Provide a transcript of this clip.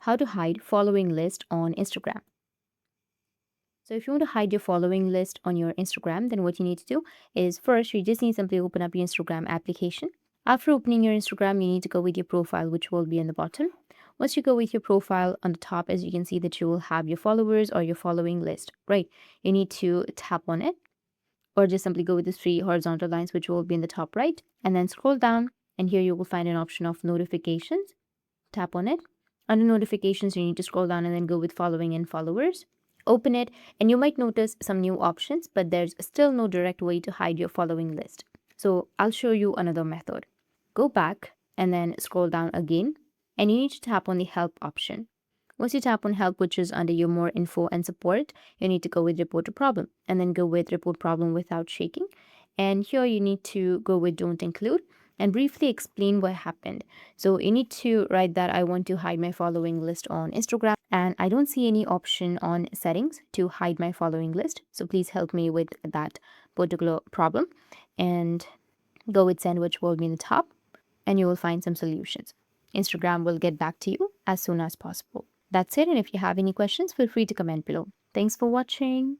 how to hide following list on Instagram. So if you want to hide your following list on your Instagram, then what you need to do is first, you just need to simply open up your Instagram application. After opening your Instagram, you need to go with your profile, which will be in the bottom. Once you go with your profile on the top, as you can see that you will have your followers or your following list, right? You need to tap on it or just simply go with the three horizontal lines, which will be in the top right, and then scroll down. And here you will find an option of notifications. Tap on it. Under notifications, you need to scroll down and then go with following and followers. Open it, and you might notice some new options, but there's still no direct way to hide your following list. So I'll show you another method. Go back and then scroll down again, and you need to tap on the help option. Once you tap on help, which is under your more info and support, you need to go with report a problem and then go with report problem without shaking. And here you need to go with don't include and briefly explain what happened. So you need to write that I want to hide my following list on Instagram and I don't see any option on settings to hide my following list. So please help me with that particular problem and go with send, which will be in the top, and you will find some solutions. Instagram will get back to you as soon as possible. That's it. And if you have any questions, feel free to comment below. Thanks for watching.